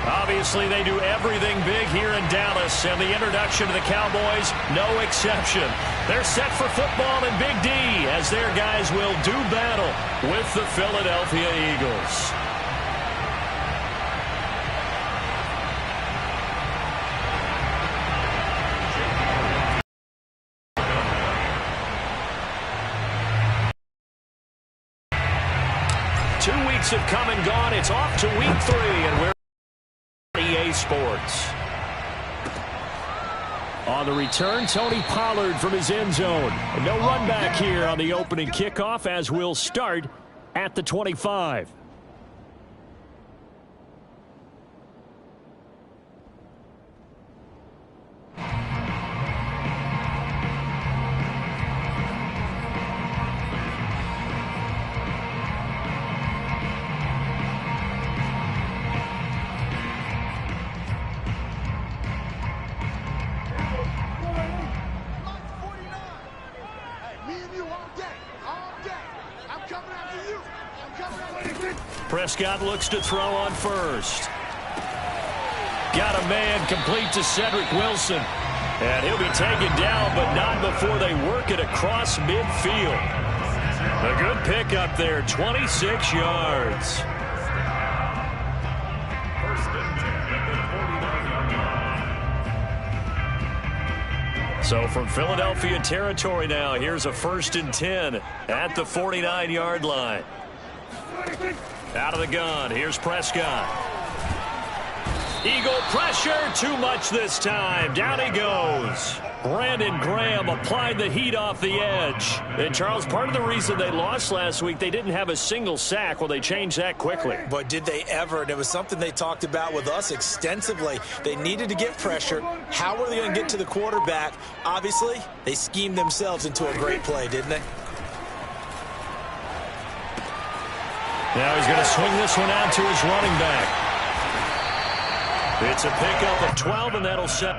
Obviously, they do everything big here in Dallas, and the introduction to the Cowboys, no exception. They're set for football in Big D as their guys will do battle with the Philadelphia Eagles. Have come and gone. It's off to week 3, and we're EA Sports. On the return, Tony Pollard from his end zone. And no run back here on the opening kickoff as we'll start at the 25. Prescott looks to throw on first. Got a man complete to Cedric Wilson. And he'll be taken down, but not before they work it across midfield. A good pickup there, 26 yards. So from Philadelphia territory now, here's a 1st and 10 at the 49-yard line. Out of the gun, here's Prescott. Eagle pressure, too much this time. Down he goes. Brandon Graham applied the heat off the edge. And, Charles, part of the reason they lost last week, they didn't have a single sack. Well, they changed that quickly. But did they ever? And it was something they talked about with us extensively. They needed to get pressure. How were they going to get to the quarterback? Obviously, they schemed themselves into a great play, didn't they? Now he's going to swing this one out to his running back. It's a pickup of 12, and that'll set.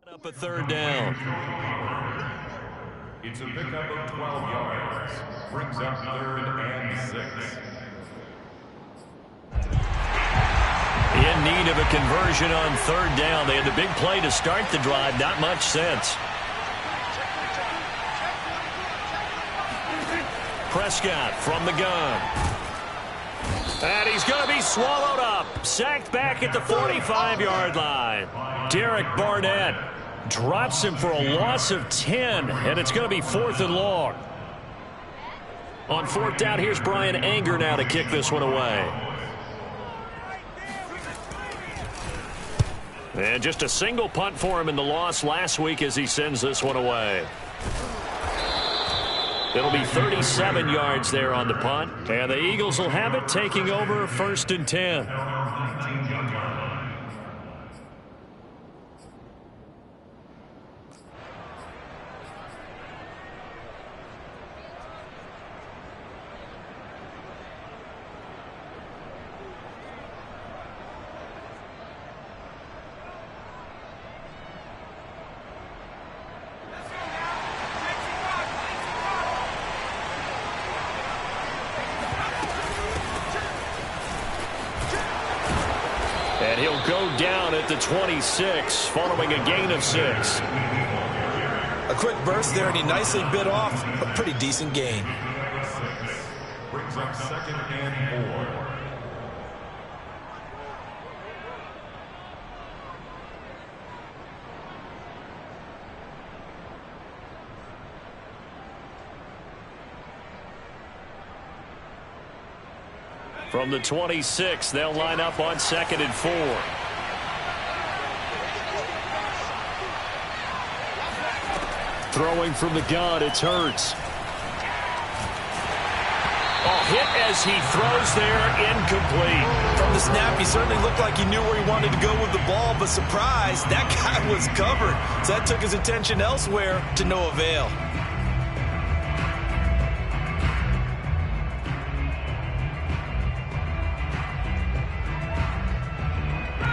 Up a 3rd down. It's a pickup of 12 yards. Brings up 3rd and 6. In need of a conversion on 3rd down. They had the big play to start the drive. Not much sense. Prescott from the gun. And he's going to be swallowed up. Sacked back at the 45-yard line. Derek Barnett drops him for a loss of 10, and it's going to be 4th and long. On 4th down, here's Brian Anger now to kick this one away. And just a single punt for him in the loss last week as he sends this one away. It'll be 37 yards there on the punt, and the Eagles will have it, taking over 1st and 10. And he'll go down at the 26 following a gain of 6. A quick burst there, and he nicely bit off a pretty decent gain. Brings up 2nd and 4. From the 26, they'll line up on 2nd and 4. Throwing from the gun, it's Hurts. Ball hit as he throws there, incomplete. From the snap, he certainly looked like he knew where he wanted to go with the ball, but surprise, that guy was covered. So that took his attention elsewhere to no avail.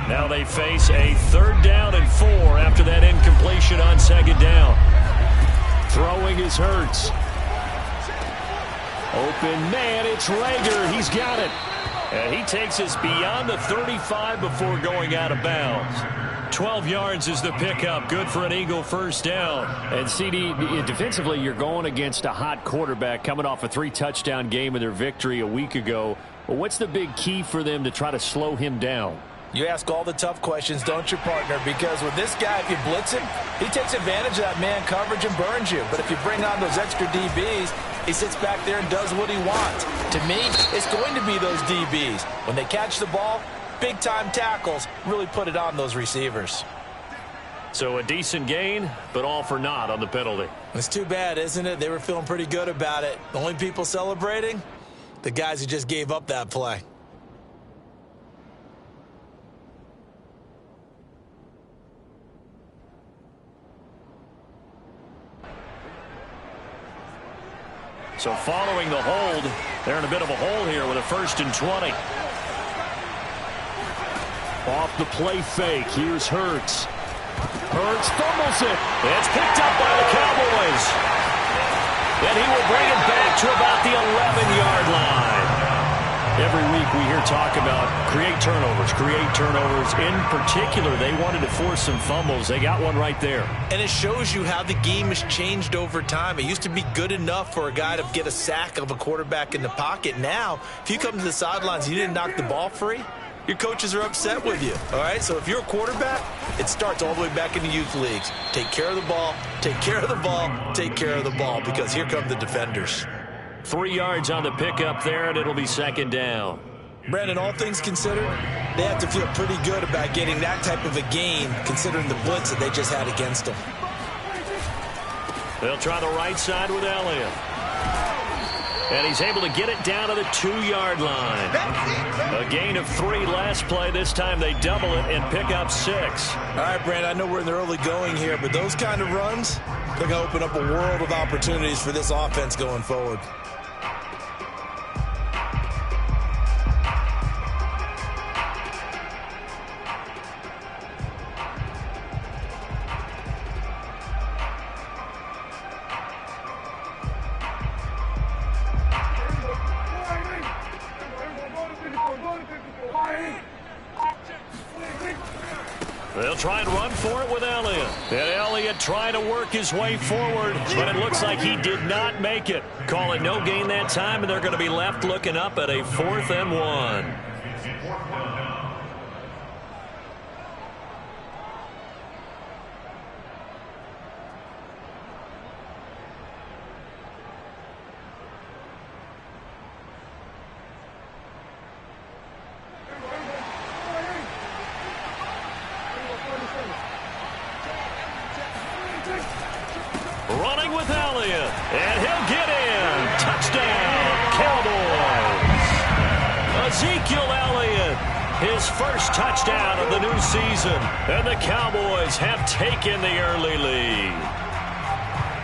Now they face a 3rd down and 4 after that incompletion on 2nd down. Throwing is Hurts. Open man, it's Rager. He's got it. And he takes us beyond the 35 before going out of bounds. 12 yards is the pickup. Good for an Eagle 1st down. And CD, defensively, you're going against a hot quarterback coming off a 3-touchdown game in their victory a week ago. Well, what's the big key for them to try to slow him down? You ask all the tough questions, don't you, partner? Because with this guy, if you blitz him, he takes advantage of that man coverage and burns you. But if you bring on those extra DBs, he sits back there and does what he wants. To me, it's going to be those DBs. When they catch the ball, big-time tackles really put it on those receivers. So a decent gain, but all for naught on the penalty. It's too bad, isn't it? They were feeling pretty good about it. The only people celebrating? The guys who just gave up that play. So following the hold, they're in a bit of a hole here with a 1st and 20. Off the play fake, here's Hurts. Hurts fumbles it. It's picked up by the Cowboys. And he will bring it back to about the 11-yard line. Every week we hear talk about create turnovers. In particular, they wanted to force some fumbles. They got one right there. And it shows you how the game has changed over time. It used to be good enough for a guy to get a sack of a quarterback in the pocket. Now, if you come to the sidelines and you didn't knock the ball free, your coaches are upset with you. All right, so if you're a quarterback, it starts all the way back in the youth leagues. Take care of the ball, take care of the ball, take care of the ball, because here come the defenders. 3 yards on the pickup there, and it'll be 2nd down. Brandon, all things considered, they have to feel pretty good about getting that type of a gain, considering the blitz that they just had against them. They'll try the right side with Elliott. And he's able to get it down to the 2-yard line. A gain of 3 last play. This time they double it and pick up 6. All right, Brandon, I know we're in the early going here, but those kind of runs, they're going to open up a world of opportunities for this offense going forward. They'll try and run for it with Elliott. And Elliott trying to work his way forward, but it looks like he did not make it. Call it no gain that time, and they're going to be left looking up at a 4th and 1. Running with Elliott, and he'll get in. Touchdown, Cowboys. Ezekiel Elliott, his first touchdown of the new season, and the Cowboys have taken the early lead.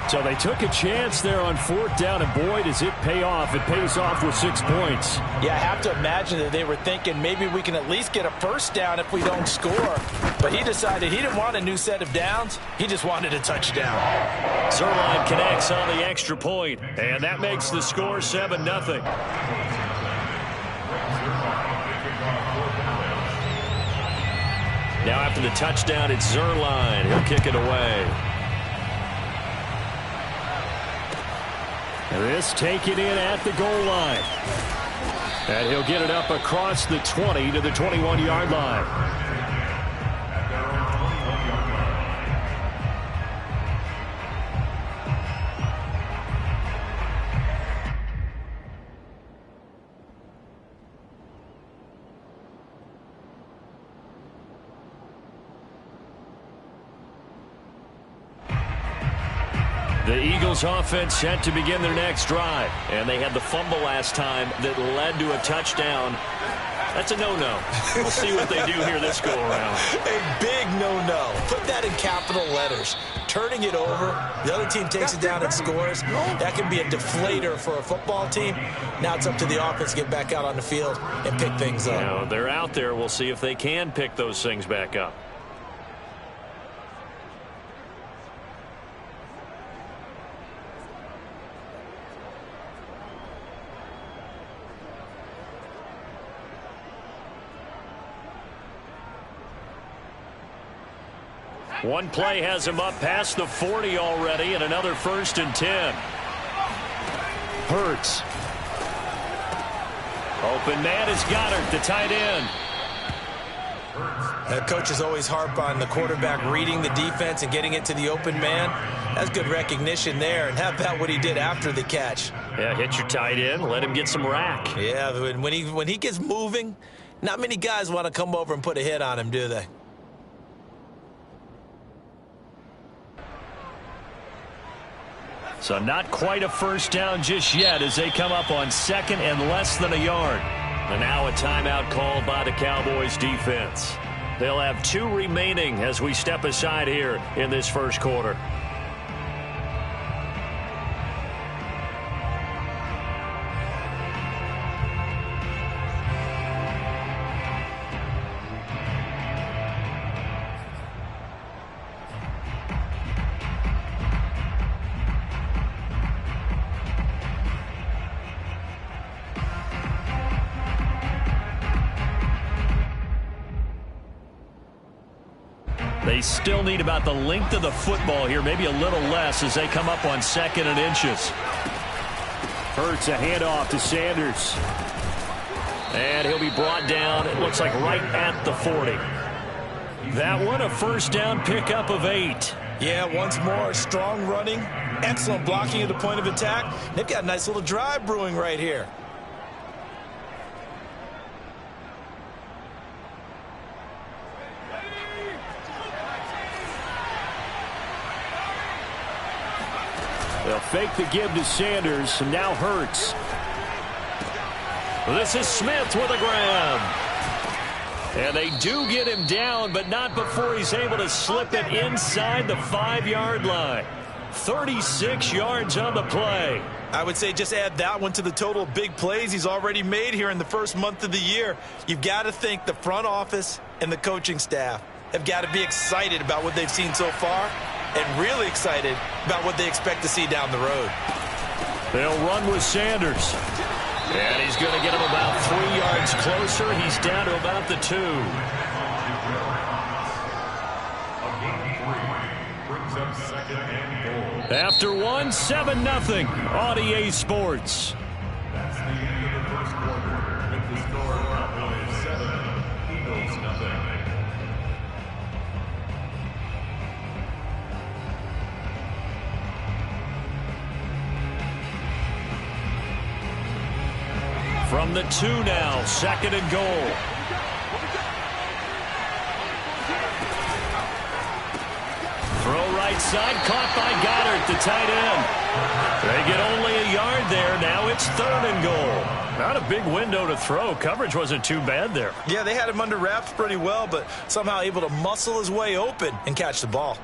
So they took a chance there on 4th down, and boy, does it pay off. It pays off with 6 points. Yeah, I have to imagine that they were thinking maybe we can at least get a 1st down if we don't score. But he decided he didn't want a new set of downs. He just wanted a touchdown. Zerline connects on the extra point, and that makes the score 7-0. Now after the touchdown, it's Zerline. He'll kick it away. This taken in at the goal line. And he'll get it up across the 20 to the 21-yard line. The Eagles offense set to begin their next drive. And they had the fumble last time that led to a touchdown. That's a no-no. We'll see what they do here this go-around. A big no-no. Put that in capital letters. Turning it over, the other team takes it down and scores. That can be a deflator for a football team. Now it's up to the offense to get back out on the field and pick things up. Now, they're out there. We'll see if they can pick those things back up. One play has him up past the 40 already, and another 1st and 10. Hurts. Open man is Goddard, the tight end. Coaches always harp on the quarterback reading the defense and getting it to the open man. That's good recognition there. And how about what he did after the catch? Yeah, hit your tight end, let him get some rack. Yeah, when he gets moving, not many guys want to come over and put a hit on him, do they? So not quite a first down just yet as they come up on 2nd and less than a yard. And now a timeout called by the Cowboys defense. They'll have 2 remaining as we step aside here in this first quarter. They still need about the length of the football here, maybe a little less as they come up on 2nd and inches. Hurts a handoff to Sanders. And he'll be brought down, it looks like right at the 40. That one a first down pickup of 8. Yeah, once more, strong running, excellent blocking at the point of attack. They've got a nice little drive brewing right here. They'll fake the give to Sanders, and now Hurts. This is Smith with a grab. And they do get him down, but not before he's able to slip it inside the 5-yard line. 36 yards on the play. I would say just add that one to the total of big plays he's already made here in the first month of the year. You've got to think the front office and the coaching staff have got to be excited about what they've seen so far and really excited about what they expect to see down the road. They'll run with Sanders. And he's going to get him about 3 yards closer. He's down to about the 2. After 1, 7-0 on EA Sports. That's the end of the first quarter with the score Cowboys 7, Eagles 0. From the 2 now, 2nd and goal. Throw right side, caught by Goddard, the tight end. They get only a yard there. Now it's 3rd and goal. Not a big window to throw. Coverage wasn't too bad there. Yeah, they had him under wraps pretty well, but somehow able to muscle his way open and catch the ball.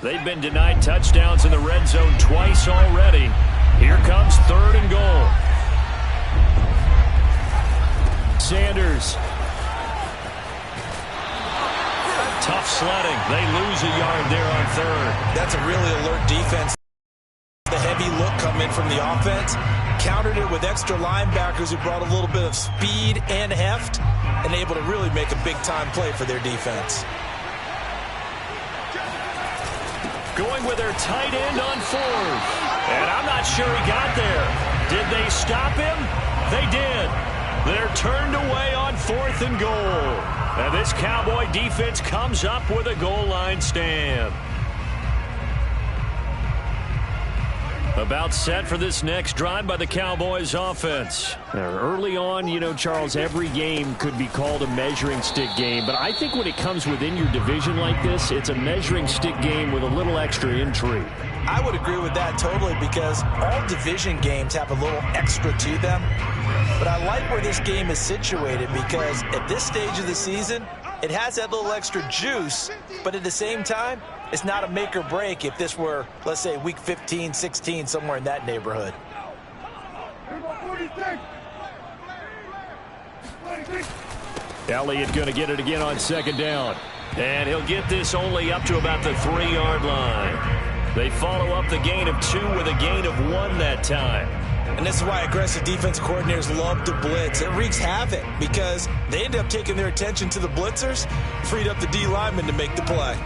They've been denied touchdowns in the red zone twice already. Here comes 3rd and goal. Sanders. Tough sledding. They lose a yard there on 3rd. That's a really alert defense. The heavy look coming from the offense. Countered it with extra linebackers who brought a little bit of speed and heft and able to really make a big-time play for their defense. Going with their tight end on 4th. And I'm not sure he got there. Did they stop him? They did. They're turned away on 4th and goal. And this Cowboy defense comes up with a goal line stand. About set for this next drive by the Cowboys offense. Early on, you know, Charles, every game could be called a measuring stick game. But I think when it comes within your division like this, it's a measuring stick game with a little extra intrigue. I would agree with that totally because all division games have a little extra to them. But I like where this game is situated because at this stage of the season, it has that little extra juice, but at the same time, it's not a make or break if this were, let's say, week 15, 16, somewhere in that neighborhood. Elliott going to get it again on second down. And he'll get this only up to about the 3-yard line. They follow up the gain of 2 with a gain of 1 that time. And this is why aggressive defense coordinators love to blitz. It wreaks havoc because they end up taking their attention to the blitzers, freed up the D linemen to make the play.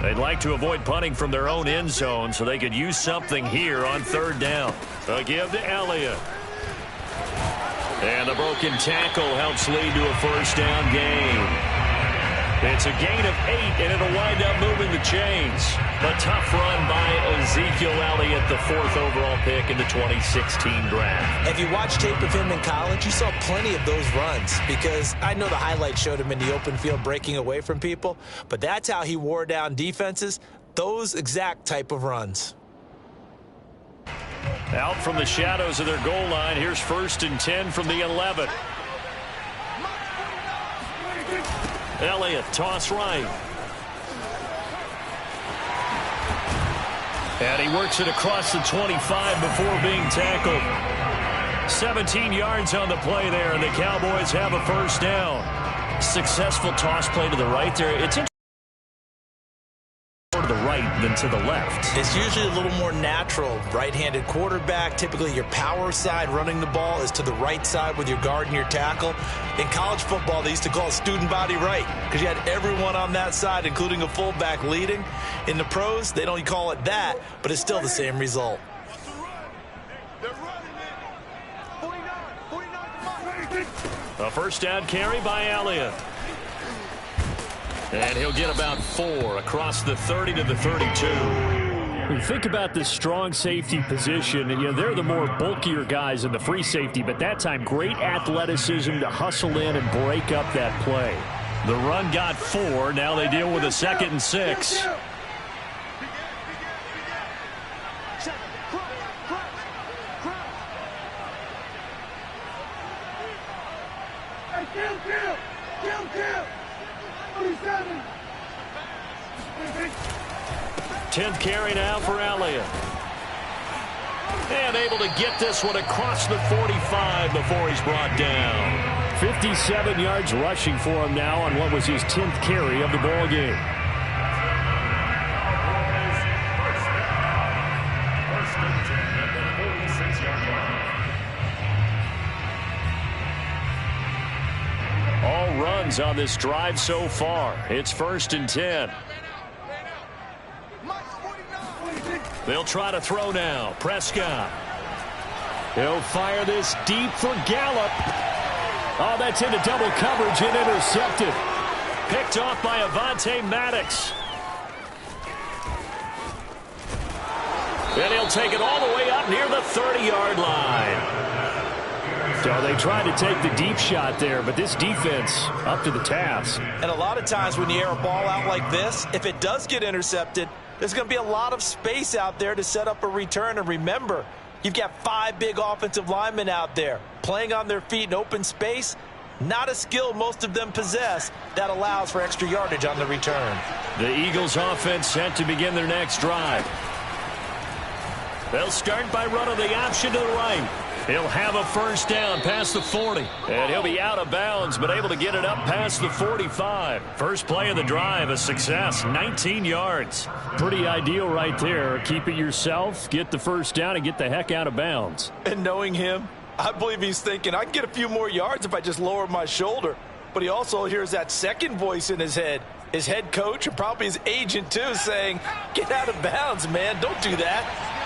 They'd like to avoid punting from their own end zone so they could use something here on 3rd down. A give to Elliott. And the broken tackle helps lead to a 1st down gain. It's a gain of 8, and it'll wind up moving the chains. A tough run by Ezekiel Elliott, the 4th overall pick in the 2016 draft. If you watch tape of him in college, you saw plenty of those runs because I know the highlights showed him in the open field breaking away from people, but that's how he wore down defenses, those exact type of runs. Out from the shadows of their goal line, here's 1st and 10 from the 11. Elliott, toss right. And he works it across the 25 before being tackled. 17 yards on the play there, and the Cowboys have a 1st down. Successful toss play to the right there. It's interesting. To the right than to the left. It's usually a little more natural. Right-handed quarterback, typically your power side running the ball is to the right side with your guard and your tackle. In college football, they used to call it student body right because you had everyone on that side, including a fullback leading. In the pros, they don't call it that, but it's still the same result. A 1st down carry by Elliott. And he'll get about 4 across the 30 to the 32. When you think about this strong safety position, you know, they're the more bulkier guys in the free safety, but that time great athleticism to hustle in and break up that play. The run got 4. Now they deal with a 2nd and 6. Kill. 10th carry now for Elliott. And able to get this one across the 45 before he's brought down. 57 yards rushing for him now on what was his 10th carry of the ball game. All runs on this drive so far. It's 1st and 10. They'll try to throw now. Prescott. He'll fire this deep for Gallup. Oh, that's into double coverage and intercepted. Picked off by Avonte Maddox. And he'll take it all the way up near the 30-yard line. So they tried to take the deep shot there, but this defense up to the task. And a lot of times when you air a ball out like this, if it does get intercepted, there's going to be a lot of space out there to set up a return. And remember, you've got 5 big offensive linemen out there playing on their feet in open space. Not a skill most of them possess that allows for extra yardage on the return. The Eagles offense set to begin their next drive. They'll start by running the option to the right. He'll have a 1st down past the 40. And he'll be out of bounds, but able to get it up past the 45. First play of the drive, a success, 19 yards. Pretty ideal right there. Keep it yourself, get the 1st down, and get the heck out of bounds. And knowing him, I believe he's thinking, I can get a few more yards if I just lower my shoulder. But he also hears that second voice in his head. His head coach and probably his agent, too, saying, get out of bounds, man. Don't do that.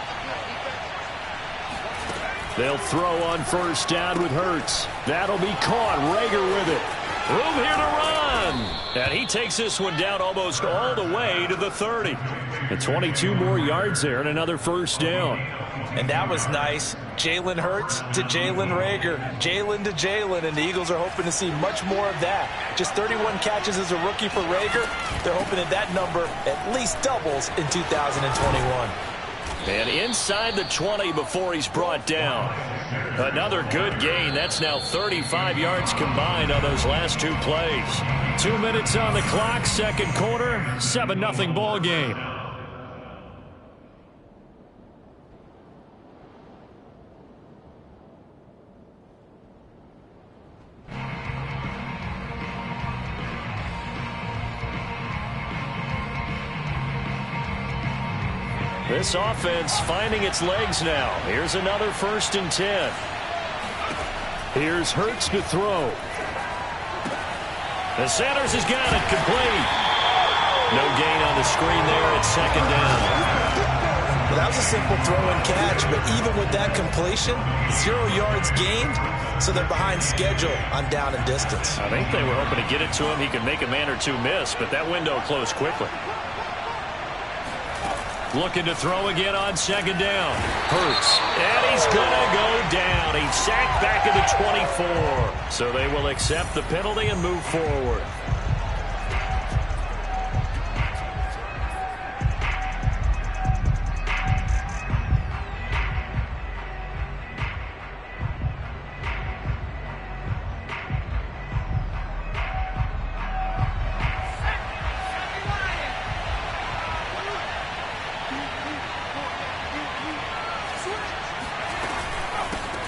They'll throw on 1st down with Hurts. That'll be caught. Rager with it. Room here to run. And he takes this one down almost all the way to the 30. And 22 more yards there and another first down. And that was nice. Jalen Hurts to Jalen Reagor. Jalen to Jalen, and the Eagles are hoping to see much more of that. Just 31 catches as a rookie for Reagor. They're hoping that that number at least doubles in 2021. And inside the 20 before he's brought down. Another good gain. That's now 35 yards combined on those last two plays. 2 minutes on the clock, second quarter, 7-0 ball game. This offense finding its legs now. Here's another 1st and 10. Here's Hurts to throw. And Sanders has got it complete. No gain on the screen there at 2nd down. Well, that was a simple throw and catch, but even with that completion, 0 yards gained, so they're behind schedule on down and distance. I think they were hoping to get it to him. He could make a man or two miss, but that window closed quickly. Looking to throw again on 2nd down. Hurts. And he's going to go down. He's sacked back at the 24. So they will accept the penalty and move forward.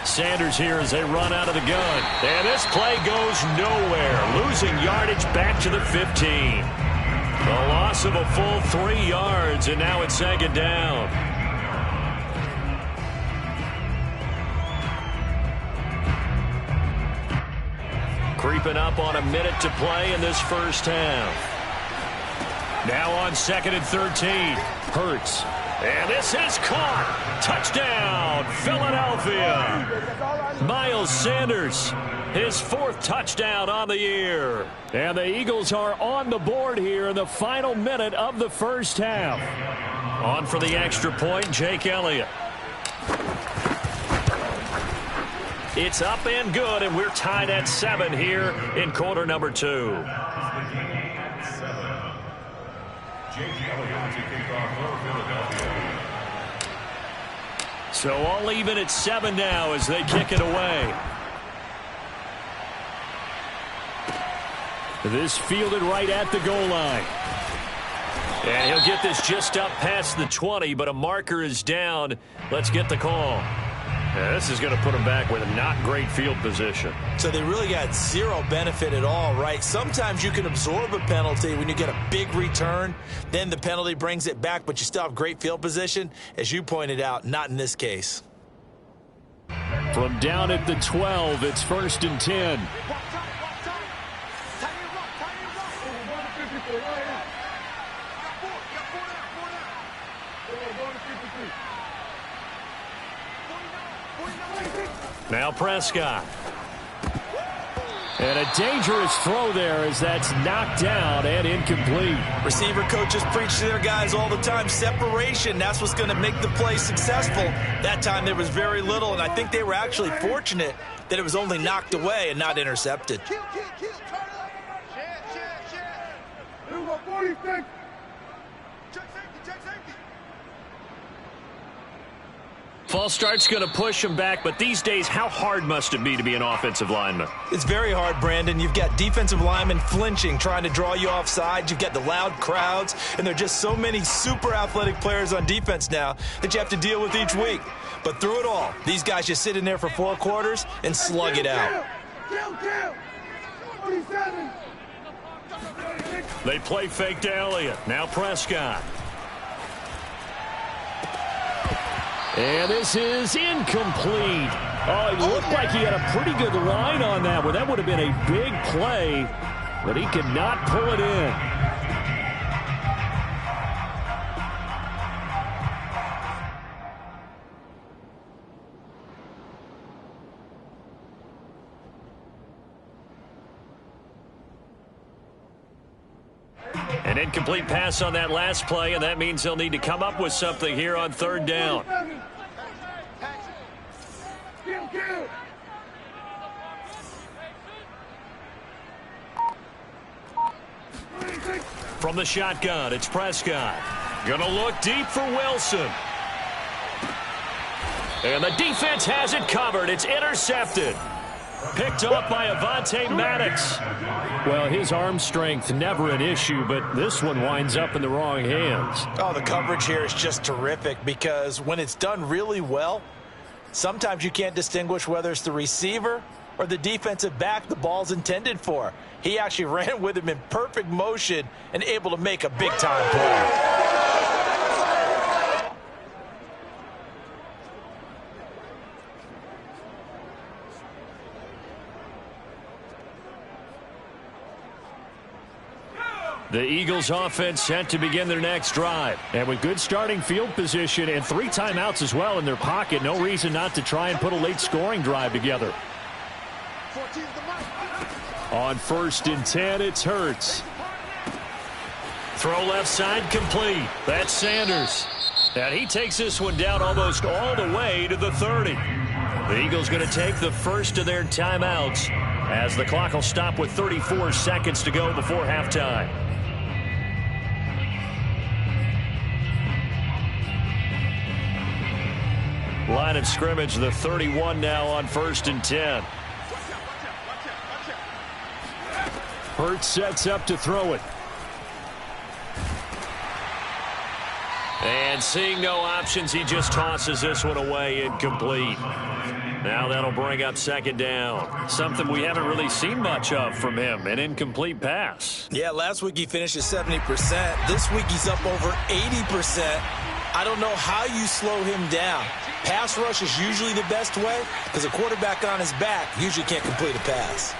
Sanders here as they run out of the gun. And this play goes nowhere. Losing yardage back to the 15. A loss of a full 3 yards, and now it's 2nd down. Creeping up on a minute to play in this first half. Now on 2nd and 13. Hurts. And this is caught. Touchdown, Philadelphia. Miles Sanders, his 4th touchdown on the year. And the Eagles are on the board here in the final minute of the first half. On for the extra point, Jake Elliott. It's up and good, and we're tied at 7 here in quarter number 2. Jake Elliott to kick off for Philadelphia. So all even at 7 now as they kick it away. This fielded right at the goal line. And he'll get this just up past the 20, but a marker is down. Let's get the call. Yeah, this is going to put them back with a not great field position. So they really got 0 benefit at all, right? Sometimes you can absorb a penalty when you get a big return. Then the penalty brings it back, but you still have great field position. As you pointed out, not in this case. From down at the 12, it's 1st and 10. Now Prescott. And a dangerous throw there as that's knocked down and incomplete. Receiver coaches preach to their guys all the time. Separation, that's what's going to make the play successful. That time there was very little, and I think they were actually fortunate that it was only knocked away and not intercepted. False start's going to push him back, but these days, how hard must it be to be an offensive lineman? It's very hard, Brandon. You've got defensive linemen flinching, trying to draw you offside. You've got the loud crowds, and there are just so many super athletic players on defense now that you have to deal with each week. But through it all, these guys just sit in there for 4 quarters and slug it out. They play fake to Elliott. Now Prescott. And this is incomplete. Oh, it looked like he had a pretty good line on that one. That would have been a big play, but he could not pull it in. An incomplete pass on that last play, and that means they'll need to come up with something here on third down. From the shotgun, it's Prescott. Gonna look deep for Wilson. And the defense has it covered. It's intercepted. Picked off by Avonte Maddox. Well, his arm strength, never an issue, but this one winds up in the wrong hands. Oh, the coverage here is just terrific because when it's done really well, sometimes you can't distinguish whether it's the receiver or the defensive back the ball's intended for. He actually ran with him in perfect motion and able to make a big-time play. The Eagles offense set to begin their next drive. And with good starting field position and 3 timeouts as well in their pocket, no reason not to try and put a late scoring drive together. On 1st and 10, it's Hurts. Throw left side complete. That's Sanders. And he takes this one down almost all the way to the 30. The Eagles going to take the first of their timeouts as the clock will stop with 34 seconds to go before halftime. Line of scrimmage, the 31 now on 1st and 10. Hurts sets up to throw it. And seeing no options, he just tosses this one away, incomplete. Now that'll bring up 2nd down. Something we haven't really seen much of from him, an incomplete pass. Yeah, last week he finished at 70%. This week he's up over 80%. I don't know how you slow him down. Pass rush is usually the best way because a quarterback on his back usually can't complete a pass.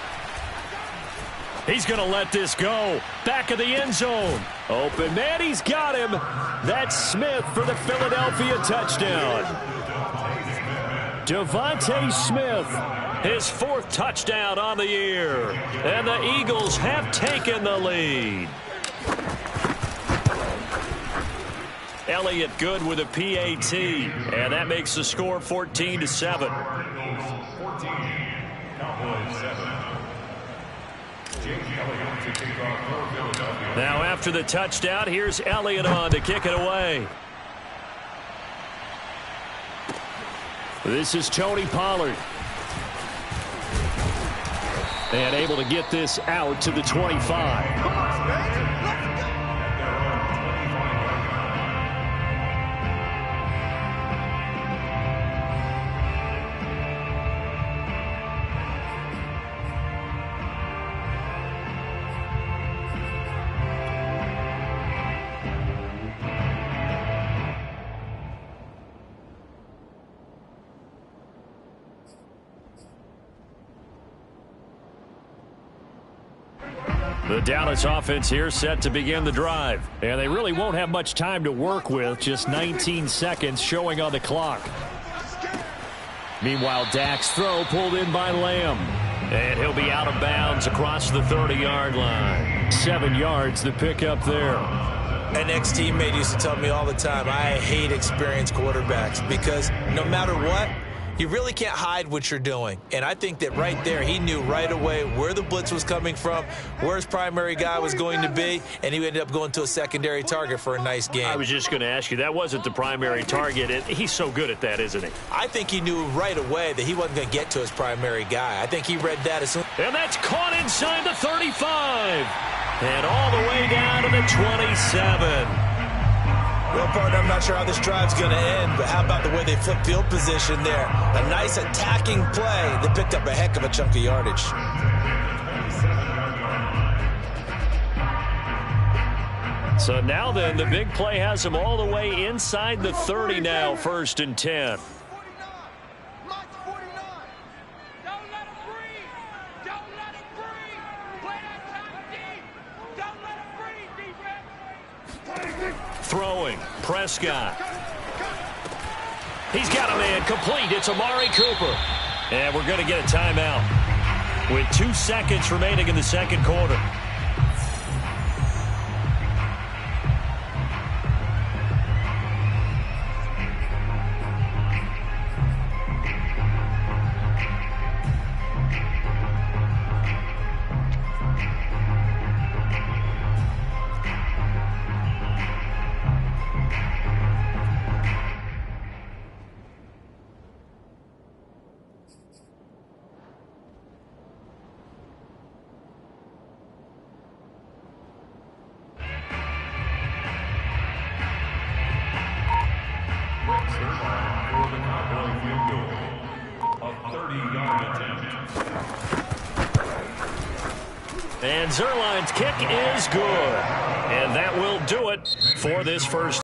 He's going to let this go. Back of the end zone. Open man, he's got him. That's Smith for the Philadelphia touchdown. Devontae Smith, his 4th touchdown on the year. And the Eagles have taken the lead. Elliott good with a PAT, and that makes the score 14-7. Now after the touchdown, here's Elliott on to kick it away. This is Tony Pollard. And able to get this out to the 25. The Dallas offense here set to begin the drive. And they really won't have much time to work with. Just 19 seconds showing on the clock. Meanwhile, Dak's throw pulled in by Lamb. And he'll be out of bounds across the 30-yard line. 7 yards the pickup there. An ex-teammate used to tell me all the time, I hate experienced quarterbacks because no matter what, you really can't hide what you're doing. And I think that right there, he knew right away where the blitz was coming from, where his primary guy was going to be, and he ended up going to a secondary target for a nice game. I was just going to ask you, that wasn't the primary target. And he's so good at that, isn't he? I think he knew right away that he wasn't going to get to his primary guy. I think he read that as soon. And that's caught inside the 35. And all the way down to the 27. Well, partner, I'm not sure how this drive's going to end, but how about the way they flip field position there? A nice attacking play that picked up a heck of a chunk of yardage. So now then, the big play has them all the way inside the 30 now, 1st and 10. Throwing, Prescott. He's got a man complete. It's Amari Cooper. And we're going to get a timeout with 2 seconds remaining in the second quarter. try field goal. A 30-yard attempt. And Zerline's kick is good. And that will do it for this first.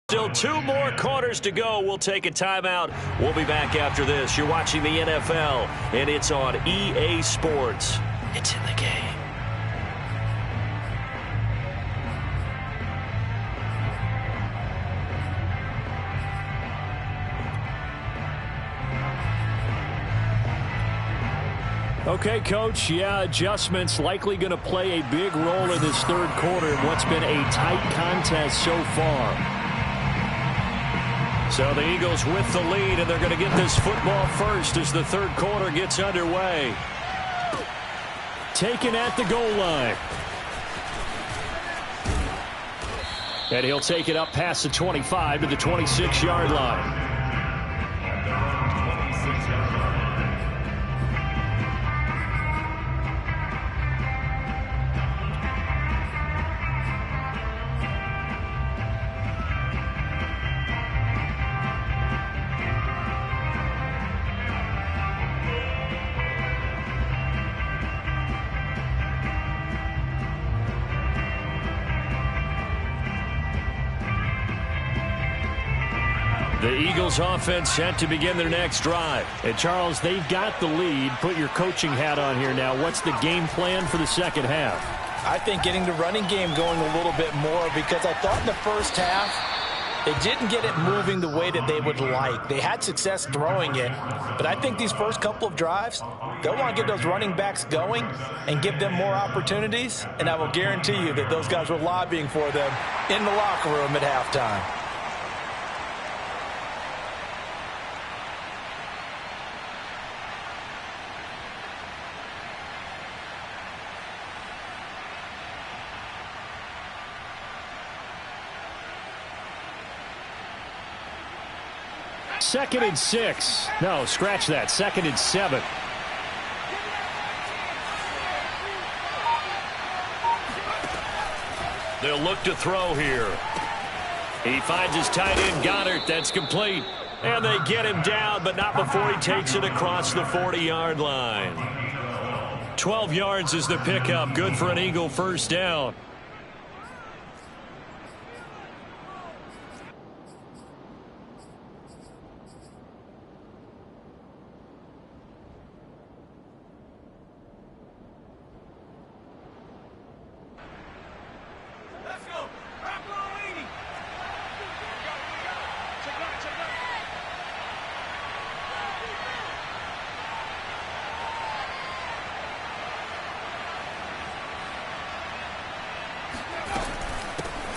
Still 2 more quarters to go. We'll take a timeout. We'll be back after this. You're watching the NFL, and it's on EA Sports. It's in the game. Okay, Coach, yeah, adjustments likely going to play a big role in this third quarter in what's been a tight contest so far. So the Eagles with the lead, and they're going to get this football first as the third quarter gets underway. Taken at the goal line. And he'll take it up past the 25 to the 26-yard line. The Eagles offense set to begin their next drive. And, Charles, they've got the lead. Put your coaching hat on here now. What's the game plan for the second half? I think getting the running game going a little bit more, because I thought in the first half they didn't get it moving the way that they would like. They had success throwing it, but I think these first couple of drives, they'll want to get those running backs going and give them more opportunities, and I will guarantee you that those guys were lobbying for them in the locker room at halftime. Second and 6. No, scratch that. Second and 7. They'll look to throw here. He finds his tight end, Goddard. That's complete. And they get him down, but not before he takes it across the 40-yard line. 12 yards is the pickup. Good for an Eagle first down.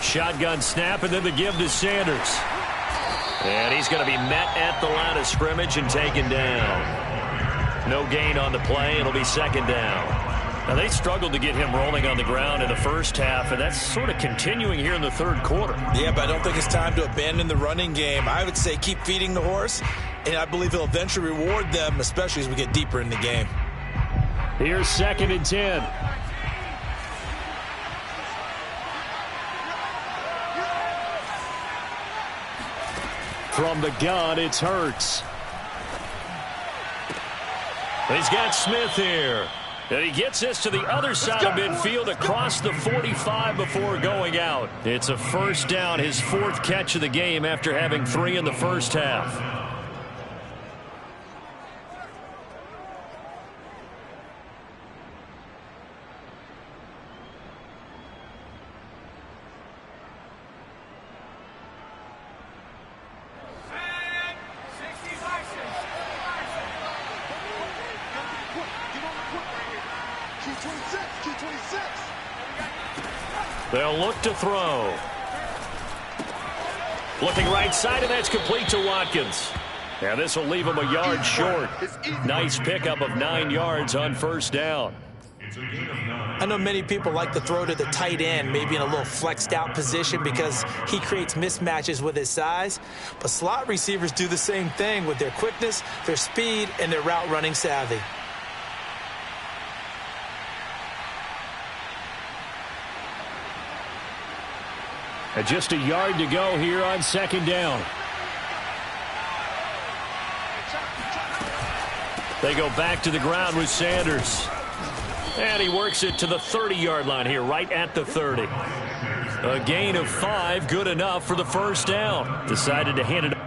Shotgun snap, and then the give to Sanders. And he's going to be met at the line of scrimmage and taken down. No gain on the play. It'll be second down. Now, they struggled to get him rolling on the ground in the first half, and that's sort of continuing here in the third quarter. Yeah, but I don't think it's time to abandon the running game. I would say keep feeding the horse, and I believe he'll eventually reward them, especially as we get deeper in the game. Here's second and 10. From the gun, it's Hurts. He's got Smith here. And he gets this to the other side of midfield across the 45 before going out. It's a first down, his 4th catch of the game after having 3 in the first half. They'll look to throw. Looking right side, and that's complete to Watkins. Yeah, this will leave him a yard short. Nice pickup of 9 yards on first down. I know many people like to throw to the tight end, maybe in a little flexed out position because he creates mismatches with his size. But slot receivers do the same thing with their quickness, their speed, and their route running savvy. And just a yard to go here on second down. They go back to the ground with Sanders. And he works it to the 30-yard line here, right at the 30. A gain of 5, good enough for the first down. Decided to hand it.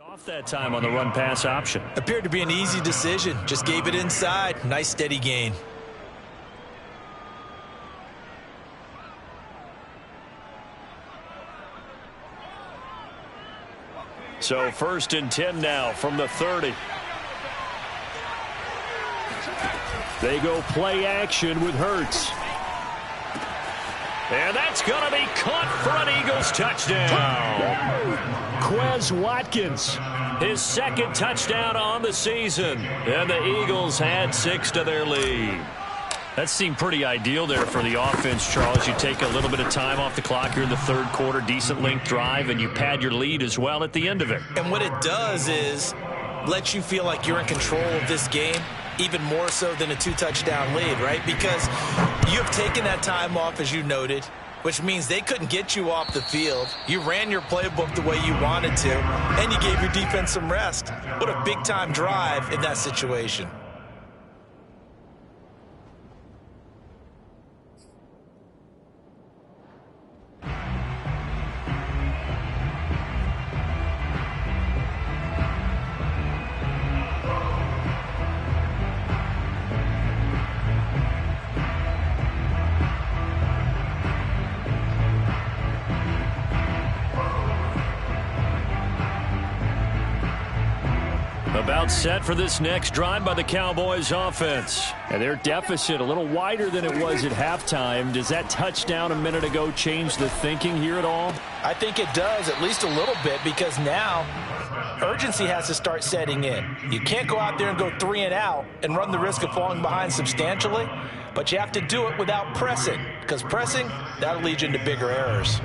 Off that time on the run-pass option. Appeared to be an easy decision. Just gave it inside. Nice steady gain. So 1st and 10 now from the 30. They go play action with Hurts. And that's going to be caught for an Eagles touchdown. Quez Watkins, his 2nd touchdown on the season. And the Eagles add 6 to their lead. That seemed pretty ideal there for the offense, Charles. You take a little bit of time off the clock here in the 3rd quarter, decent length drive, and you pad your lead as well at the end of it. And what it does is let you feel like you're in control of this game, even more so than a 2-touchdown lead, right? Because you have taken that time off, as you noted, which means they couldn't get you off the field. You ran your playbook the way you wanted to, and you gave your defense some rest. What a big-time drive in that situation. About set for this next drive by the Cowboys offense. And their deficit a little wider than it was at halftime. Does that touchdown a minute ago change the thinking here at all? I think it does, at least a little bit, because now urgency has to start setting in. You can't go out there and go 3 and out and run the risk of falling behind substantially, but you have to do it without pressing, because pressing, that'll lead you into bigger errors.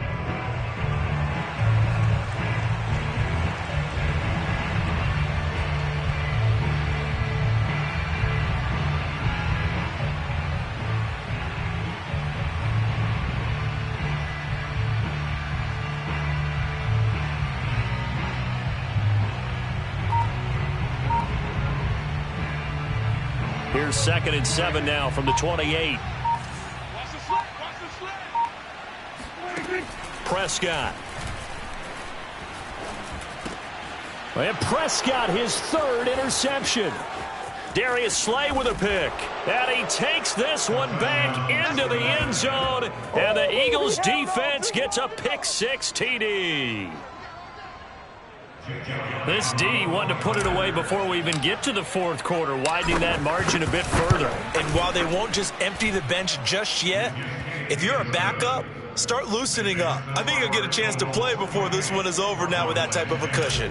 Here's 2nd and 7 now from the 28. Prescott. And Prescott, his 3rd interception. Darius Slay with a pick. And he takes this one back into the end zone. And the Eagles defense gets a pick-6 TD. This D wanted to put it away before we even get to the 4th quarter, widening that margin a bit further. And while they won't just empty the bench just yet, if you're a backup, start loosening up. I think you'll get a chance to play before this one is over now with that type of a cushion.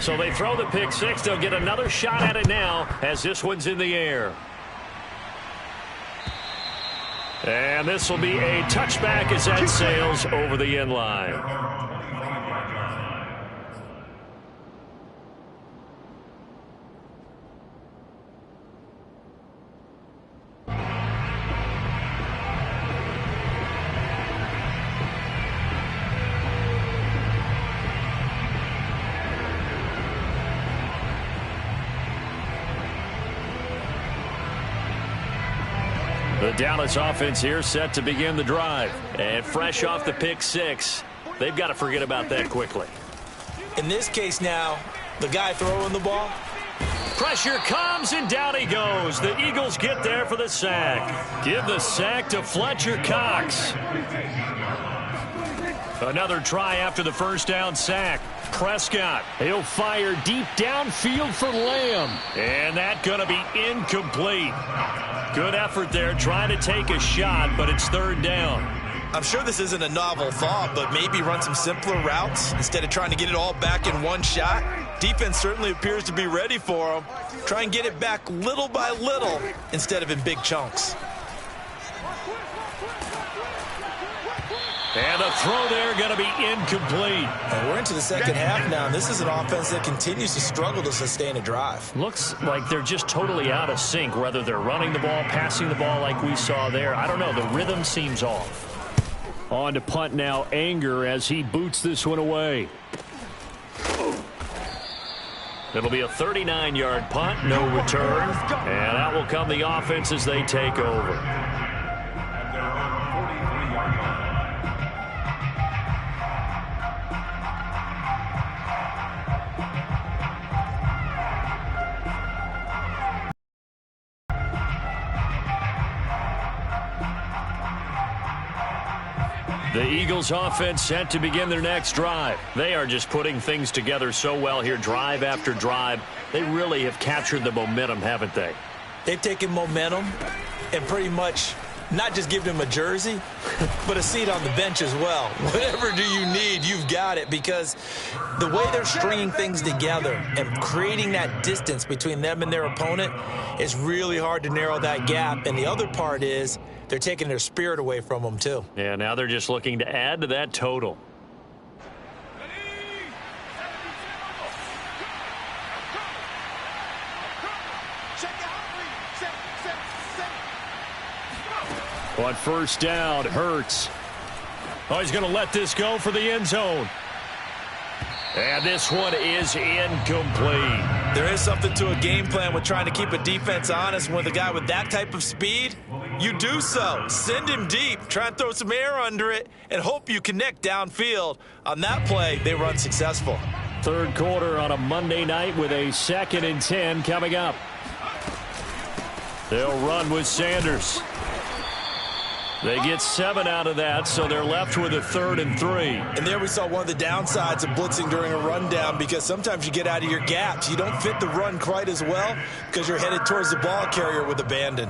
So they throw the pick-6. They'll get another shot at it now as this one's in the air. And this will be a touchback as that sails over the end line. The Dallas offense here set to begin the drive. And fresh off the pick-6, they've got to forget about that quickly. In this case now, the guy throwing the ball. Pressure comes, and down he goes. The Eagles get there for the sack. Give the sack to Fletcher Cox. Another try after the first down sack. Prescott, he'll fire deep downfield for Lamb. And that's going to be incomplete. Good effort there trying to take a shot, but it's 3rd down. I'm sure this isn't a novel thought, but maybe run some simpler routes instead of trying to get it all back in one shot. Defense certainly appears to be ready for them. Try and get it back little by little instead of in big chunks. And the throw there going to be incomplete. And we're into the second half now, and this is an offense that continues to struggle to sustain a drive. Looks like they're just totally out of sync, whether they're running the ball, passing the ball like we saw there. I don't know. The rhythm seems off. On to punt now, Anger, as he boots this one away. It'll be a 39-yard punt, no return. And out will come the offense as they take over. The Eagles offense set to begin their next drive. They are just putting things together so well here, drive after drive. They really have captured the momentum, haven't they? They've taken momentum and pretty much not just given them a jersey, but a seat on the bench as well. Whatever do you need, you've got it, because the way they're stringing things together and creating that distance between them and their opponent is really hard to narrow that gap. And the other part is they're taking their spirit away from them, too. Yeah, now they're just looking to add to that total. On first down, Hurts. Oh, he's going to let this go for the end zone. And this one is incomplete. There is something to a game plan with trying to keep a defense honest. With a guy with that type of speed, you do so. Send him deep, try and throw some air under it, and hope you connect downfield. On that play, they run successful. Third quarter on a Monday night with a 2nd and 10 coming up. They'll run with Sanders. They get 7 out of that, so they're left with a 3rd and 3. And there we saw one of the downsides of blitzing during a rundown, because sometimes you get out of your gaps. You don't fit the run quite as well because you're headed towards the ball carrier with abandon.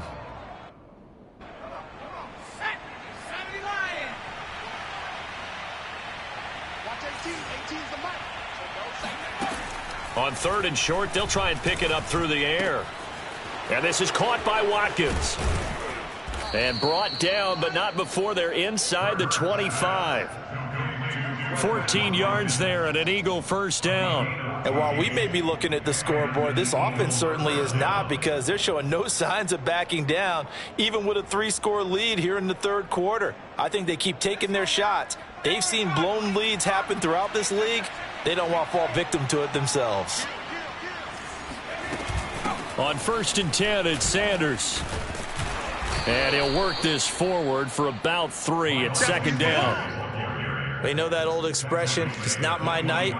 On 3rd and short, they'll try and pick it up through the air. And this is caught by Watkins. And brought down, but not before they're inside the 25. 14 yards there and an Eagle first down. And while we may be looking at the scoreboard, this offense certainly is not, because they're showing no signs of backing down, even with a 3-score lead here in the third quarter. I think they keep taking their shots. They've seen blown leads happen throughout this league. They don't want to fall victim to it themselves. On 1st and 10, it's Sanders. And he'll work this forward for about 3 at 2nd down. We know that old expression, it's not my night.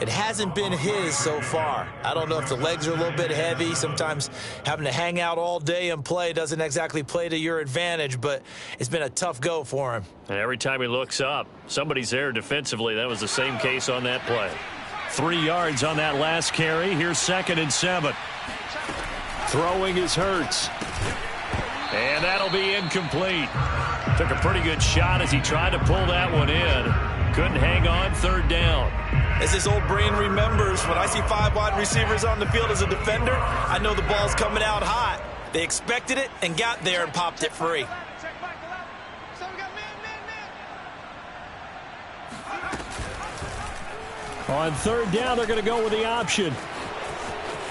It hasn't been his so far. I don't know if the legs are a little bit heavy. Sometimes having to hang out all day and play doesn't exactly play to your advantage, but it's been a tough go for him. And every time he looks up, somebody's there defensively. That was the same case on that play. 3 yards on that last carry. Here's 2nd and 7. Throwing is Hurts. And that'll be incomplete. Took a pretty good shot as he tried to pull that one in. Couldn't hang on. 3rd down. As this old brain remembers, when I see 5 wide receivers on the field as a defender, I know the ball's coming out hot. They expected it and got there and popped it free. On 3rd down, they're going to go with the option.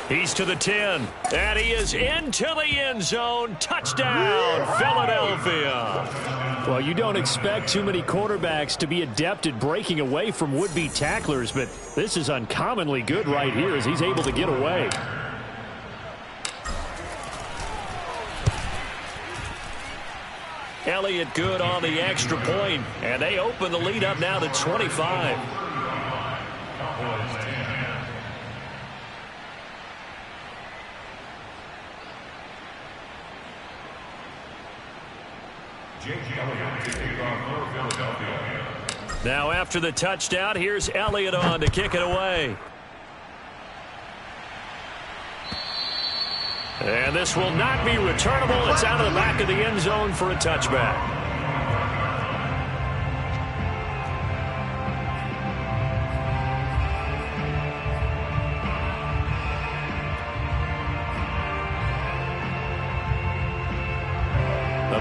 He's to the 10, and he is into the end zone. Touchdown, Philadelphia. Well, you don't expect too many quarterbacks to be adept at breaking away from would-be tacklers, but this is uncommonly good right here as he's able to get away. Elliott good on the extra point, and they open the lead up now to 25. Now after the touchdown, here's Elliott on to kick it away. And this will not be returnable. It's out of the back of the end zone for a touchback.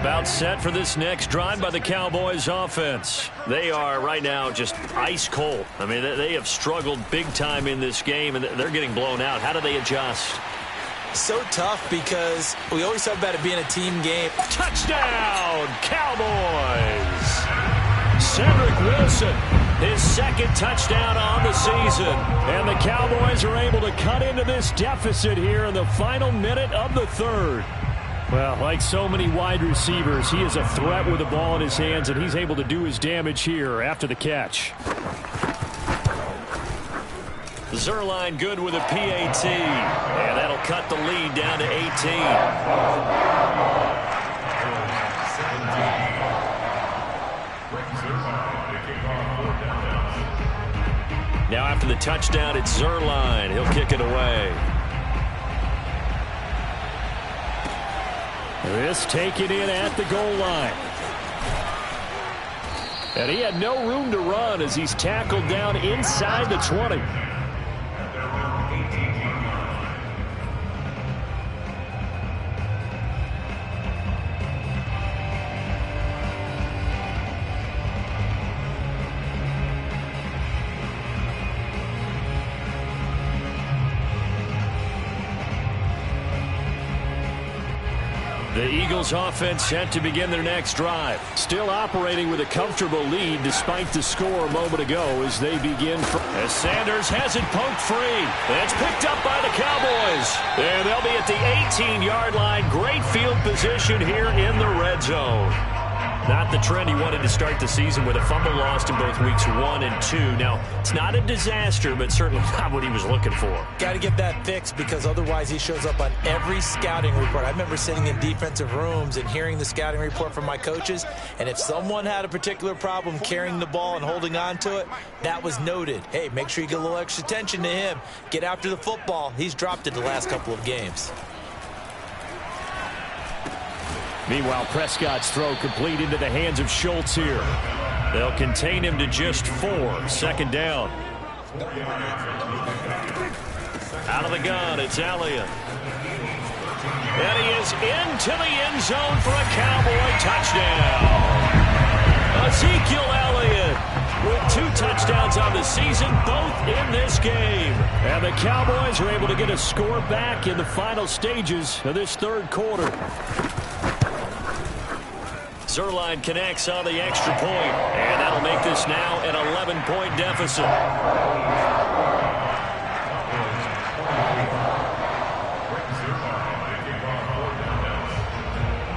About set for this next drive by the Cowboys offense. They are right now just ice cold. I mean, they have struggled big time in this game, and they're getting blown out. How do they adjust? So tough because we always talk about it being a team game. Touchdown, Cowboys! Cedric Wilson, his second touchdown on the season. And the Cowboys are able to cut into this deficit here in the final minute of the third. Well, like so many wide receivers, he is a threat with the ball in his hands, and he's able to do his damage here after the catch. Zerline good with a PAT, and that'll cut the lead down to 18. Now after the touchdown, it's Zerline. He'll kick it away. This taken in at the goal line. And he had no room to run as he's tackled down inside the 20. The Eagles offense set to begin their next drive. Still operating with a comfortable lead despite the score a moment ago as they begin. As Sanders has it poked free. It's picked up by the Cowboys. And they'll be at the 18-yard line. Great field position here in the red zone. Not the trend he wanted to start the season with a fumble lost in both weeks 1 and 2. Now, it's not a disaster, but certainly not what he was looking for. Got to get that fixed because otherwise he shows up on every scouting report. I remember sitting in defensive rooms and hearing the scouting report from my coaches, and if someone had a particular problem carrying the ball and holding on to it, that was noted. Hey, make sure you get a little extra attention to him. Get after the football. He's dropped it the last couple of games. Meanwhile, Prescott's throw complete into the hands of Schultz here. They'll contain him to just 4. Second down. Out of the gun, it's Elliott. And he is into the end zone for a Cowboy touchdown. Ezekiel Elliott with 2 touchdowns on the season, both in this game. And the Cowboys are able to get a score back in the final stages of this third quarter. Zerline connects on the extra point, and that'll make this now an 11-point deficit.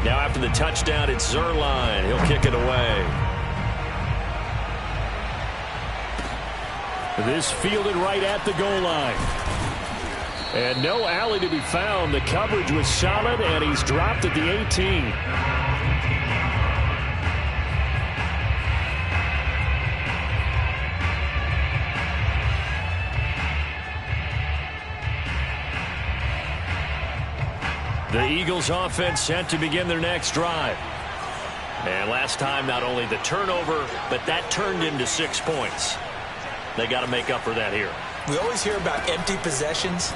Now after the touchdown, it's Zerline. He'll kick it away. This fielded right at the goal line. And no alley to be found. The coverage was solid, and he's dropped at the 18. The Eagles offense set to begin their next drive. And last time, not only the turnover, but that turned into 6 points. They got to make up for that here. We always hear about empty possessions,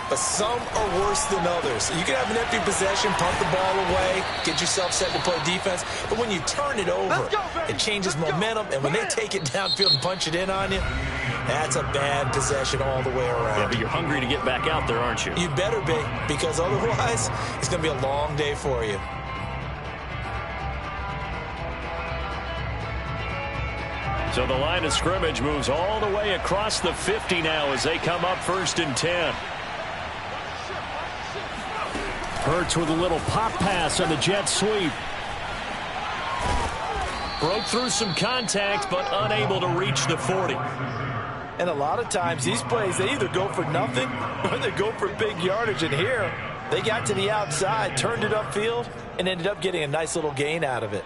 but some are worse than others. You can have an empty possession, punt the ball away, get yourself set to play defense, but when you turn it over, it changes momentum, and when they take it downfield and punch it in on you, that's a bad possession all the way around. Yeah, but you're hungry to get back out there, aren't you? You better be, because otherwise, it's going to be a long day for you. So the line of scrimmage moves all the way across the 50 now as they come up 1st and 10. Hurts with a little pop pass on the jet sweep. Broke through some contact, but unable to reach the 40. And a lot of times, these plays, they either go for nothing or they go for big yardage. And here, they got to the outside, turned it upfield, and ended up getting a nice little gain out of it.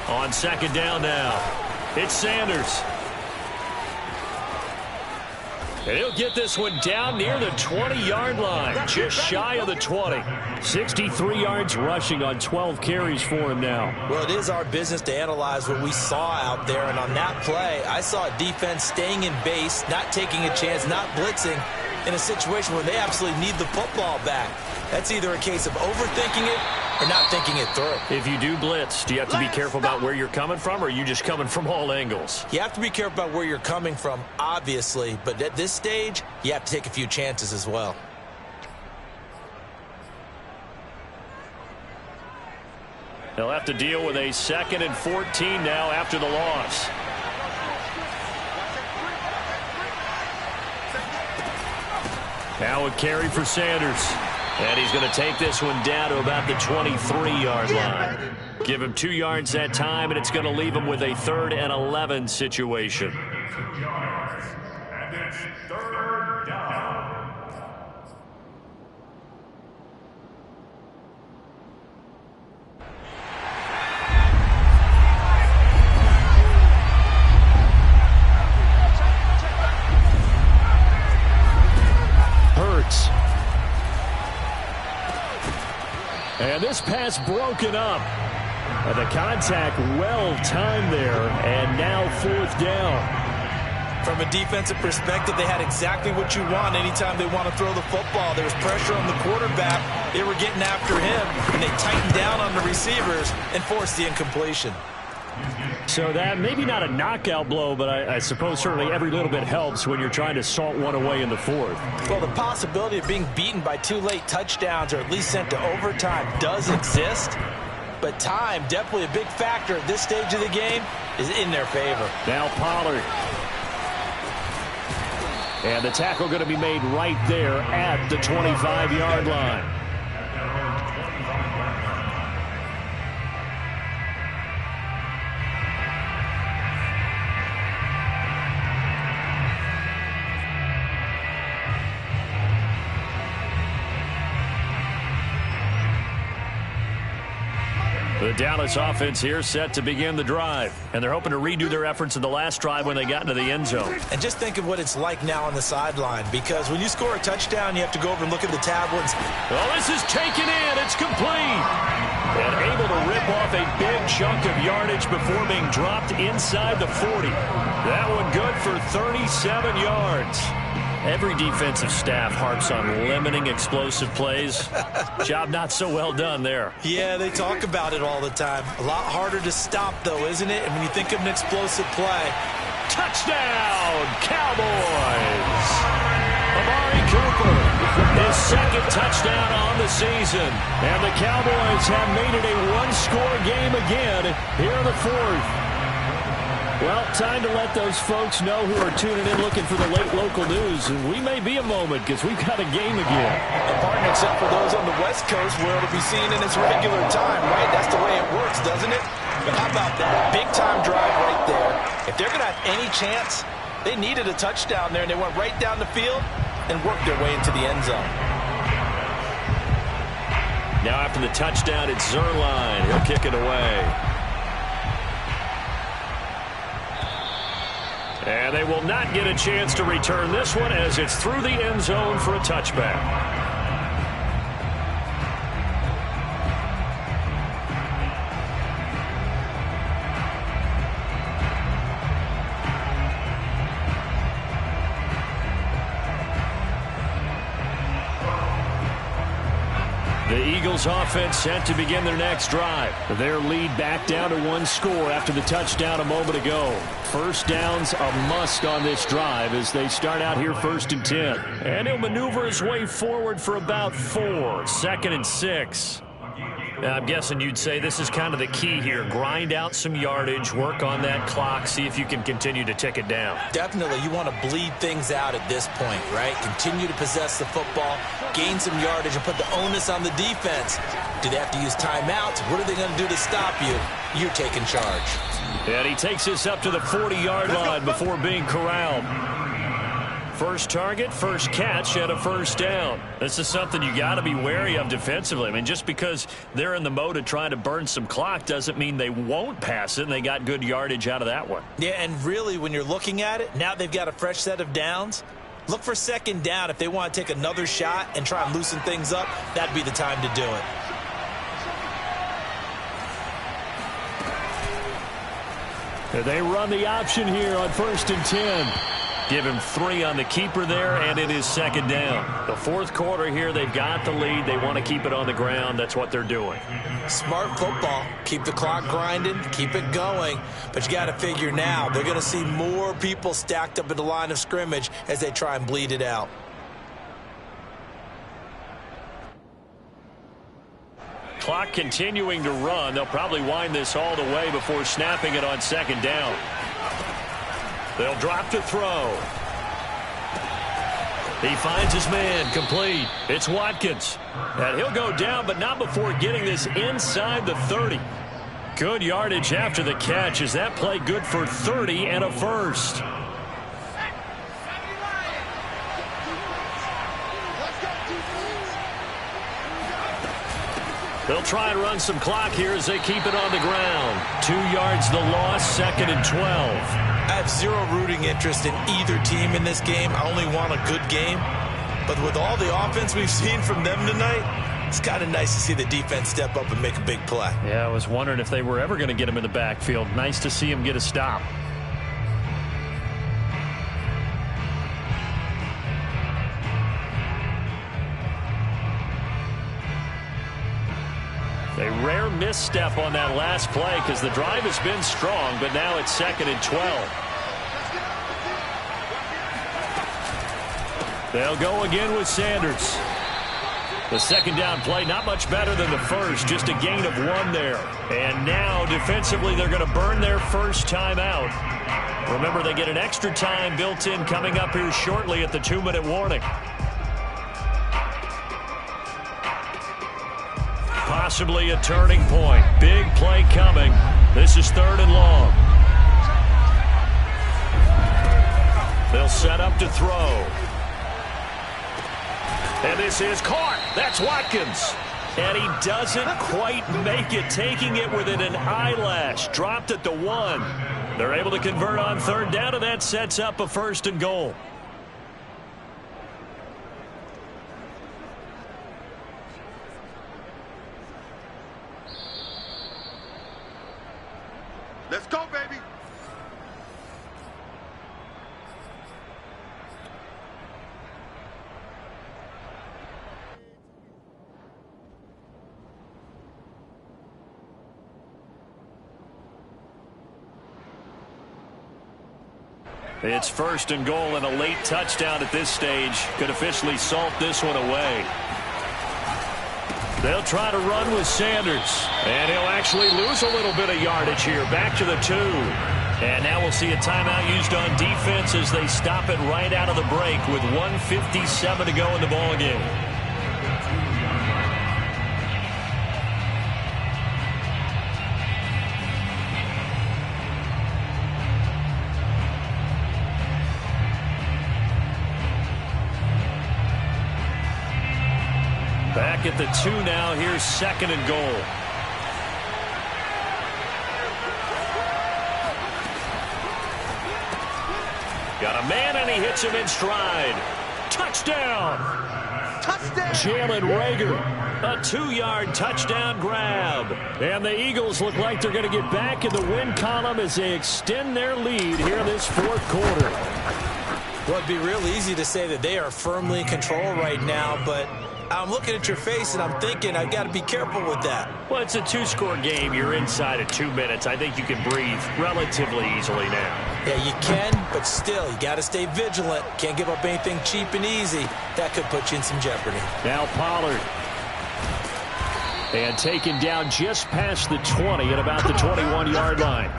On second down now, it's Sanders. And he'll get this one down near the 20-yard line, just shy of the 20. 63 yards rushing on 12 carries for him now. Well, it is our business to analyze what we saw out there, and on that play, I saw a defense staying in base, not taking a chance, not blitzing in a situation where they absolutely need the football back. That's either a case of overthinking it or not thinking it through. If you do blitz, do you have to be careful about where you're coming from, or are you just coming from all angles? You have to be careful about where you're coming from, obviously, but at this stage, you have to take a few chances as well. They'll have to deal with a 2nd and 14 now after the loss. Now a carry for Sanders. And he's going to take this one down to about the 23-yard line. Give him 2 yards that time, and it's going to leave him with a 3rd and 11 situation. 2 yards, and it's 3rd down. Hurts. And this pass broken up. The contact well timed there, and now 4th down. From a defensive perspective, they had exactly what you want anytime they want to throw the football. There was pressure on the quarterback. They were getting after him, and they tightened down on the receivers and forced the incompletion. So that maybe not a knockout blow, but I suppose certainly every little bit helps when you're trying to salt one away in the 4th. Well, the possibility of being beaten by 2 late touchdowns or at least sent to overtime does exist. But time, definitely a big factor at this stage of the game, is in their favor. Now Pollard. And the tackle going to be made right there at the 25-yard line. The Dallas offense here set to begin the drive. And they're hoping to redo their efforts in the last drive when they got into the end zone. And just think of what it's like now on the sideline, because when you score a touchdown, you have to go over and look at the tablets. Well, this is taken in. It's complete. And able to rip off a big chunk of yardage before being dropped inside the 40. That one good for 37 yards. Every defensive staff harps on limiting explosive plays. Job not so well done there. Yeah, they talk about it all the time. A lot harder to stop, though, isn't it? And when you think of an explosive play. Touchdown, Cowboys! Amari Cooper, his 2nd touchdown on the season. And the Cowboys have made it a one-score game again here in the 4th. Well, time to let those folks know who are tuning in looking for the late local news. And we may be a moment because we've got a game again. And pardon, except for those on the West Coast where it'll be seen in its regular time, right? That's the way it works, doesn't it? But how about that? Big-time drive right there. If they're going to have any chance, they needed a touchdown there, and they went right down the field and worked their way into the end zone. Now after the touchdown, it's Zerline. He'll kick it away. And they will not get a chance to return this one as it's through the end zone for a touchback. The Eagles offense set to begin their next drive. Their lead back down to 1 score after the touchdown a moment ago. First downs a must on this drive as they start out here 1st and 10. And he'll maneuver his way forward for about 4. 2nd and 6. Now, I'm guessing you'd say this is kind of the key here. Grind out some yardage, work on that clock, see if you can continue to tick it down. Definitely, you want to bleed things out at this point, right? Continue to possess the football, gain some yardage, and put the onus on the defense. Do they have to use timeouts? What are they going to do to stop you? You're taking charge. And he takes this up to the 40-yard line before being corralled. First target, first catch, and a first down. This is something you got to be wary of defensively. I mean, just because they're in the mode of trying to burn some clock doesn't mean they won't pass it, and they got good yardage out of that one. Yeah, and really, when you're looking at it, now they've got a fresh set of downs. Look for second down. If they want to take another shot and try and loosen things up, that'd be the time to do it. They run the option here on 1st and 10. Give him 3 on the keeper there, and it is second down. The fourth quarter here, they've got the lead. They want to keep it on the ground. That's what they're doing. Smart football. Keep the clock grinding. Keep it going. But you got to figure now, they're going to see more people stacked up at the line of scrimmage as they try and bleed it out. Clock continuing to run. They'll probably wind this all the way before snapping it on second down. They'll drop to throw. He finds his man, complete. It's Watkins. And he'll go down, but not before getting this inside the 30. Good yardage after the catch. Is that play good for 30 and a first? They'll try and run some clock here as they keep it on the ground. 2 yards the loss, 2nd and 12. I have zero rooting interest in either team in this game. I only want a good game. But with all the offense we've seen from them tonight, it's kind of nice to see the defense step up and make a big play. Yeah, I was wondering if they were ever going to get him in the backfield. Nice to see him get a stop. A rare misstep on that last play because the drive has been strong, but now it's 2nd and 12. They'll go again with Sanders. The second down play, not much better than the first, just a gain of 1 there. And now, defensively, they're going to burn their first time out. Remember, they get an extra time built in coming up here shortly at the 2-minute warning. Possibly a turning point. Big play coming. This is 3rd and long. They'll set up to throw. And this is caught. That's Watkins. And he doesn't quite make it, taking it within an eyelash. Dropped at the 1. They're able to convert on 3rd down, and that sets up a 1st and goal. Let's go, baby. It's 1st and goal, and a late touchdown at this stage could officially salt this one away. They'll try to run with Sanders, and he'll actually lose a little bit of yardage here. Back to the 2. And now we'll see a timeout used on defense as they stop it right out of the break with 1:57 to go in the ballgame. Back at the 2 now. Here's 2nd and goal. Got a man, and he hits him in stride. Touchdown! Touchdown! Jalen Reagor, a 2-yard touchdown grab. And the Eagles look like they're going to get back in the win column as they extend their lead here in this 4th quarter. Well, it'd be real easy to say that they are firmly in control right now, but I'm looking at your face and I'm thinking I've got to be careful with that. Well, it's a 2-score game. You're inside of 2 minutes. I think you can breathe relatively easily now. Yeah, you can, but still, you got to stay vigilant. Can't give up anything cheap and easy. That could put you in some jeopardy. Now Pollard. And taken down just past the 20 at about the 21-yard line.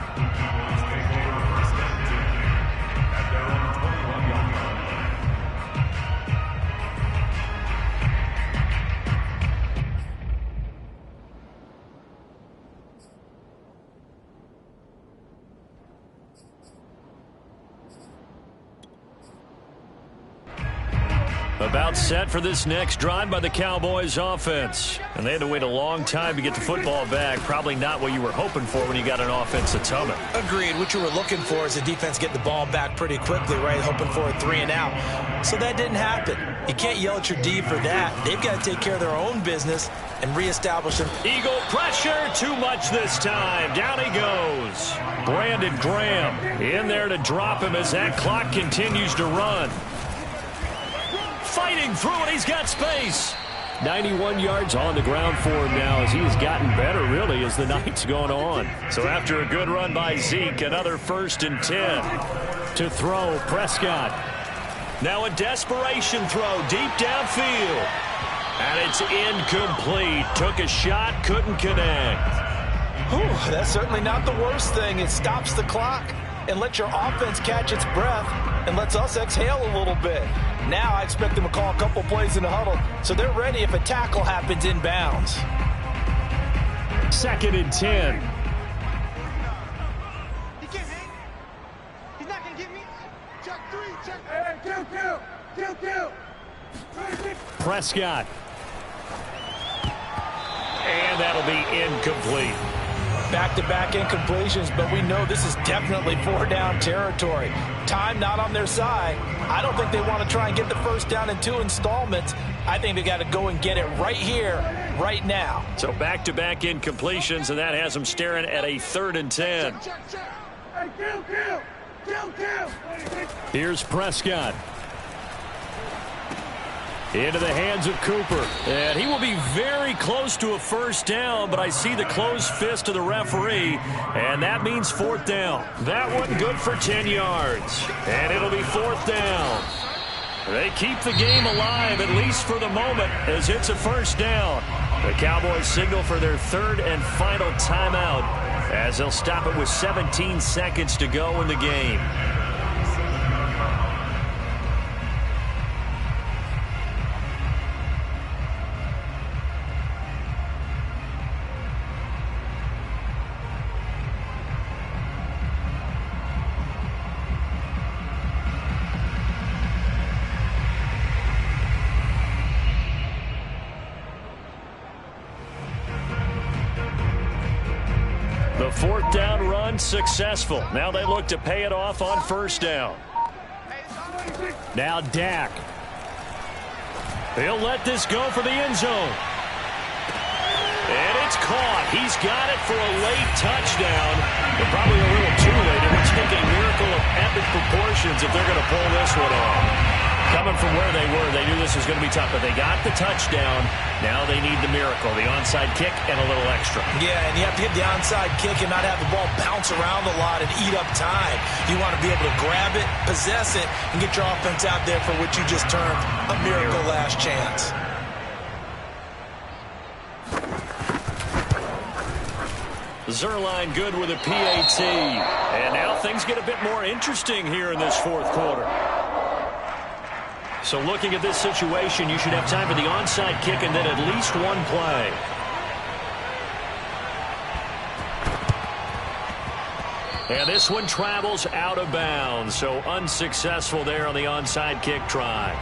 About set for this next drive by the Cowboys offense. And they had to wait a long time to get the football back. Probably not what you were hoping for when you got an offense that's humming. Agreed. What you were looking for is the defense get the ball back pretty quickly, right? Hoping for a 3 and out. So that didn't happen. You can't yell at your D for that. They've got to take care of their own business and reestablish them. Eagle pressure, too much this time. Down he goes. Brandon Graham in there to drop him as that clock continues to run. Fighting through it, he's got space. 91 yards on the ground for him now as he has gotten better, really, as the night's gone on. So after a good run by Zeke, another 1st and 10. To throw, Prescott. Now a desperation throw deep downfield. And it's incomplete. Took a shot, couldn't connect. Whew, that's certainly not the worst thing. It stops the clock and lets your offense catch its breath and lets us exhale a little bit. Now I expect them to call a couple plays in the huddle so they're ready if a tackle happens inbounds. 2nd and 10. He can't hang. He's not going to get me. Check 3, check. Kill. Prescott. And that'll be incomplete. Back-to-back incompletions, but we know this is definitely 4-down territory. Time not on their side. I don't think they want to try and get the first down in 2 installments. I think they got to go and get it right here, right now. So back-to-back incompletions, and that has them staring at a 3rd and 10. Hey, kill. Here's Prescott. Into the hands of Cooper. And he will be very close to a first down, but I see the closed fist of the referee, and that means 4th down. That one good for 10 yards. And it'll be 4th down. They keep the game alive, at least for the moment, as it's a first down. The Cowboys signal for their 3rd and final timeout, as they'll stop it with 17 seconds to go in the game. The 4th down run successful. Now they look to pay it off on 1st down. Now Dak. He'll let this go for the end zone. And it's caught. He's got it for a late touchdown. But probably a little too late. It would take a miracle of epic proportions if they're going to pull this one off. Coming from where they were, they knew this was going to be tough, but they got the touchdown. Now they need the miracle, the onside kick and a little extra. Yeah, and you have to get the onside kick and not have the ball bounce around a lot and eat up time. You want to be able to grab it, possess it, and get your offense out there for what you just termed a miracle last chance. Zerline good with a PAT. And now things get a bit more interesting here in this 4th quarter. So looking at this situation, you should have time for the onside kick and then at least one play. And this one travels out of bounds, so unsuccessful there on the onside kick try.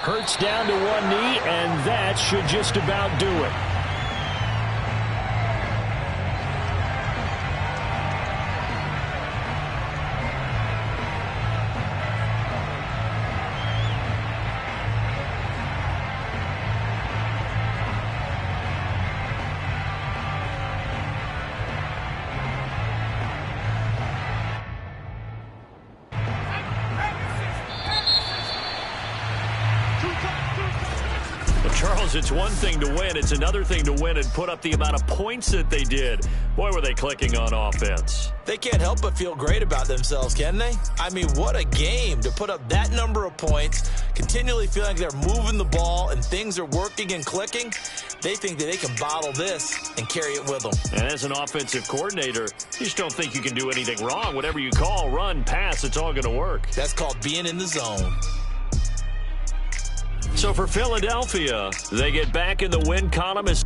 Hurts down to one knee, and that should just about do it. Charles, it's one thing to win. It's another thing to win and put up the amount of points that they did. Boy, were they clicking on offense. They can't help but feel great about themselves, can they? I mean, what a game to put up that number of points, continually feeling like they're moving the ball and things are working and clicking. They think that they can bottle this and carry it with them. And as an offensive coordinator, you just don't think you can do anything wrong. Whatever you call, run, pass, it's all going to work. That's called being in the zone. So for Philadelphia, they get back in the win column as